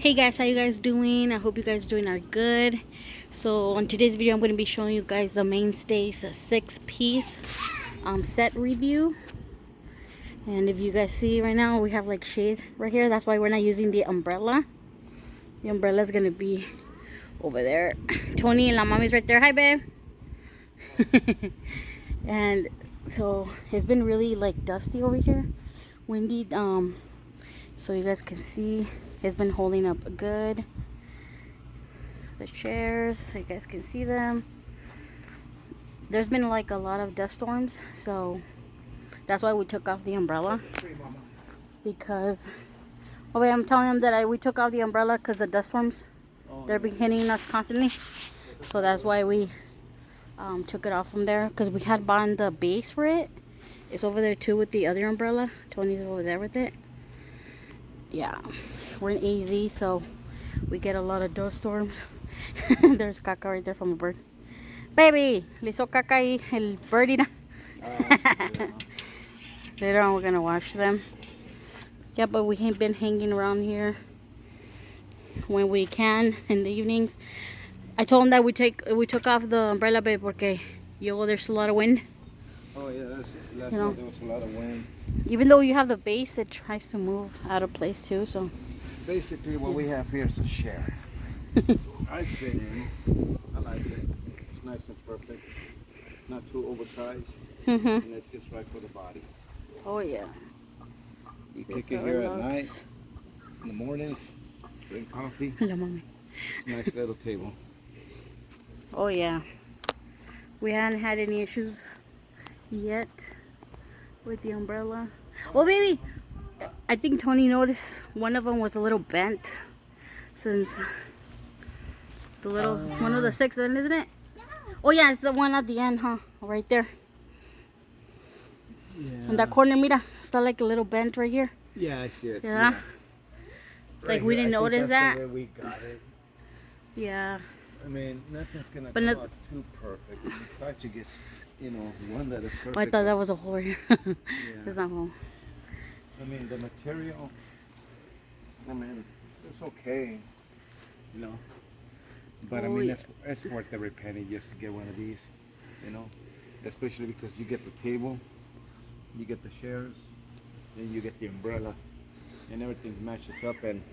Hey guys, how you guys doing? I hope you guys are good. So on today's video I'm going to be showing you guys the Mainstays 6-piece set review. And if you guys see right now, we have like shade right here. That's why we're not using the umbrella. The umbrella is going to be over there. Tony and la mommy's right there. Hi babe. And so it's been really like dusty over here, windy, so you guys can see it's been holding up good. The chairs, so you guys can see them. There's been like a lot of dust storms, so that's why we took off the umbrella. Because I'm telling them that we took off the umbrella because the dust storms, they're been hitting us constantly. So that's why we took it off from there, because we had bought the base for it. It's over there too with the other umbrella. Tony's over there with it. Yeah, we're in AZ, so we get a lot of dust storms. There's caca right there from a bird. Baby, le hizo caca ahí el birdie. Later on we're gonna wash them. Yeah, but we have been hanging around here when we can in the evenings. I told him that we took off the umbrella, babe, porque there's a lot of wind. Oh yeah, last night there was a lot of wind. Even though you have the base, it tries to move out of place too. So basically, what we have here is a chair. I fit in. I like it. It's nice and perfect. It's not too oversized, and it's just right for the body. Oh yeah. We kick it here at night, in the mornings, drink coffee. Nice little table. Oh yeah. We haven't had any issues yet with the umbrella. Well, baby, I think Tony noticed one of them was a little bent since the little one of the 6, isn't it? Oh yeah, it's the one at the end, huh? Right there. Yeah. In that corner, mira, está like a little bent right here. Yeah, I see it. Yeah. Right like we didn't notice that. The way we got it. Yeah. I mean, nothing's gonna come out too perfect. I thought you get, one that is perfect. Oh, I thought that was a hole. Yeah. It's not a hole. I mean, the material, it's okay, But I mean, it's worth every penny just to get one of these, Especially because you get the table, you get the chairs, and you get the umbrella, and everything matches up, and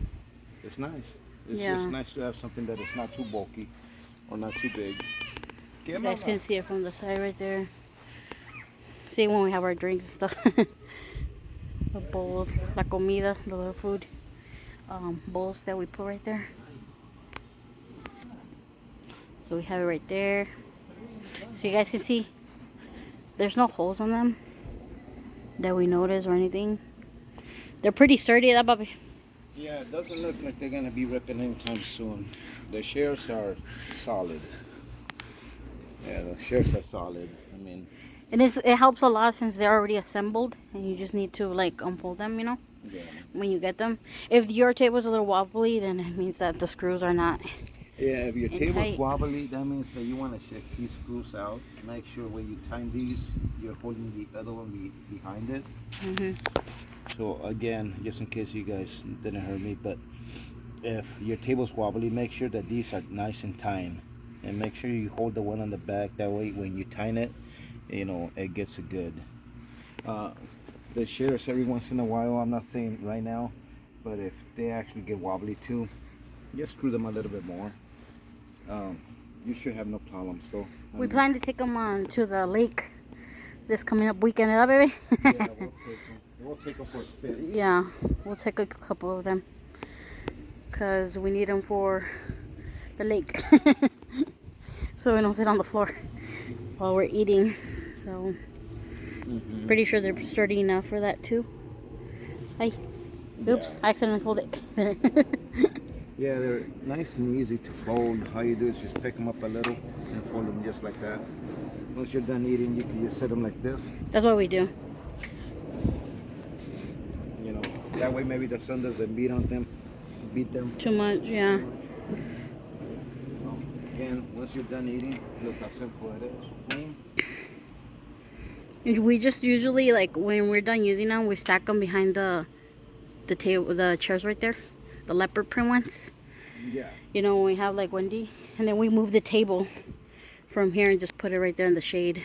it's nice. It's just nice to have something that is not too bulky or not too big. You guys can see it from the side right there. See when we have our drinks and stuff. The bowls, la comida, the little food bowls that we put right there. So we have it right there. So you guys can see there's no holes on them that we notice or anything. They're pretty sturdy, that puppy. Yeah, it doesn't look like they're gonna be ripping anytime soon. The chairs are solid. Yeah, the chairs are solid. I mean, and it helps a lot since they're already assembled, and you just need to like unfold them, Yeah. When you get them. If your table's a little wobbly, then it means that the screws are not. Yeah, if your table's wobbly, that means that you want to check these screws out. Make sure when you time these, you're holding the other one behind it. So again, just in case you guys didn't hear me, but if your table's wobbly, make sure that these are nice and timed, and make sure you hold the one on the back. That way, when you time it, it gets it good. The chairs, every once in a while, I'm not saying right now, but if they actually get wobbly too, just screw them a little bit more. You should have no problems though. We plan to take them on to the lake this coming up weekend, huh, baby? Yeah, we'll take them for a spin. Yeah, we'll take a couple of them because we need them for the lake. So we don't sit on the floor while we're eating. So pretty sure they're sturdy enough for that too. Hey, oops, I accidentally folded it. Yeah, they're nice and easy to fold. All you do is just pick them up a little and fold them just like that. Once you're done eating, you can just set them like this. That's what we do. That way maybe the sun doesn't beat them too much. Yeah. Again, once you're done eating, look how simple it is. And we just usually, like, when we're done using them, we stack them behind the table, the chairs right there. the leopard print ones. Yeah. You know, when we have like Wendy, and then we move the table from here and just put it right there in the shade.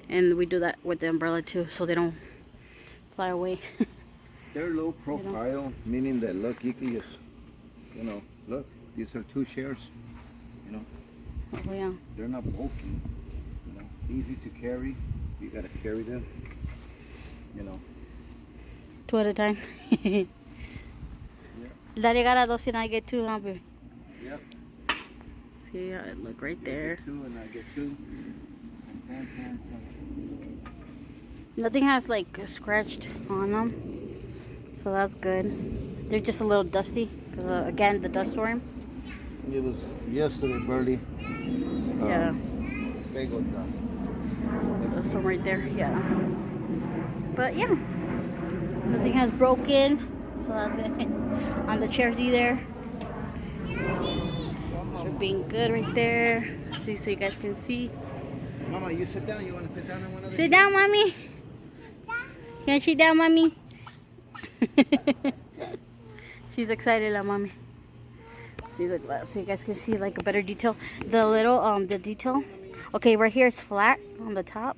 And we do that with the umbrella too, so they don't fly away. They're low profile, You know? meaning that look, you can just, you know, look, these are 2 chairs, you know. Oh yeah. They're not bulky, you know, easy to carry. You gotta carry them, you know. 2 at a time. Yeah. Daddy got a 2 and I get 2, huh, baby? Yep. See, look right there. 2 and I get 2. Nothing has like scratched on them, so that's good. They're just a little dusty because again, the dust storm. It was yesterday, Birdie. Yeah. Big old dust. Dust storm right there. Yeah. But yeah, nothing has broken, so that's good. On the chairs either. They're being good right there. See, so you guys can see. Mama, you sit down. You want to sit down on one of these? Sit down, mommy. Can she down, mommy? She's excited, la mommy. See the glass, so you guys can see like a better detail. The little the detail. Okay, right here it's flat on the top,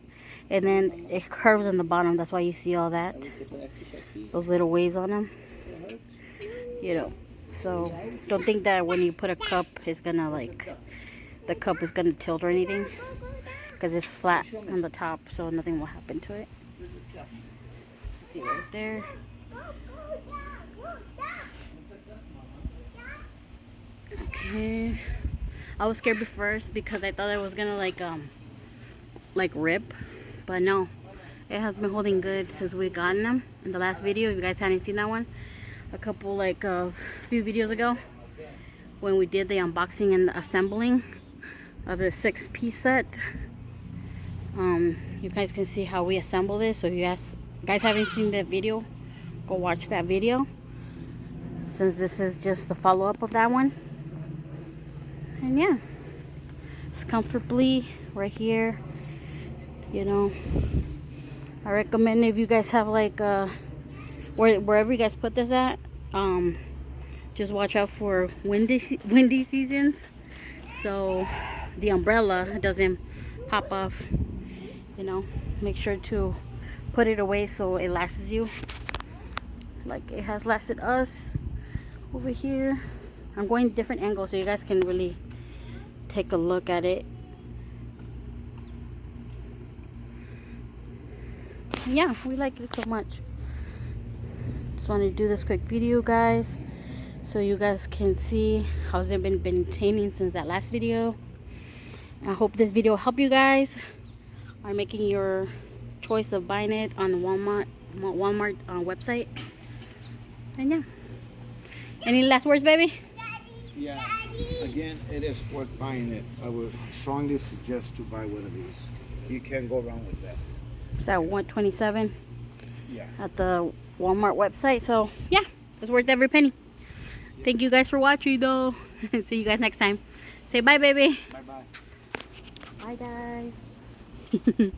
and then it curves on the bottom. That's why you see all that. Those little waves on them. You know. So don't think that when you put a cup, it's gonna like the cup is gonna tilt or anything, because it's flat on the top, so nothing will happen to it. So see right there. Okay. I was scared first because I thought it was gonna like rip, but no. It has been holding good since we gotten them in the last video. If you guys hadn't seen that one, a couple like a few videos ago, when we did the unboxing and the assembling of the 6-piece set. You guys can see how we assemble this. So if you guys haven't seen that video, go watch that video, since this is just the follow-up of that one. And yeah, it's comfortably right here, you know. I recommend if you guys have like wherever you guys put this at, just watch out for windy seasons, so the umbrella doesn't pop off. You know, make sure to put it away so it lasts you like it has lasted us over here. I'm going different angles so you guys can really take a look at it. Yeah, we like it so much. Just wanted to do this quick video, guys, so you guys can see how's it been maintaining since that last video. I hope this video helped you guys are making your choice of buying it on the Wal-Mart website. And yeah, any last words, baby? Yeah, again, it is worth buying it. I would strongly suggest to buy one of these. You can't go wrong with that. It's at $127 Yeah. at the Walmart website. So yeah, it's worth every penny. Thank you guys for watching though. See you guys next time. Say bye, baby. Bye bye. Bye, guys.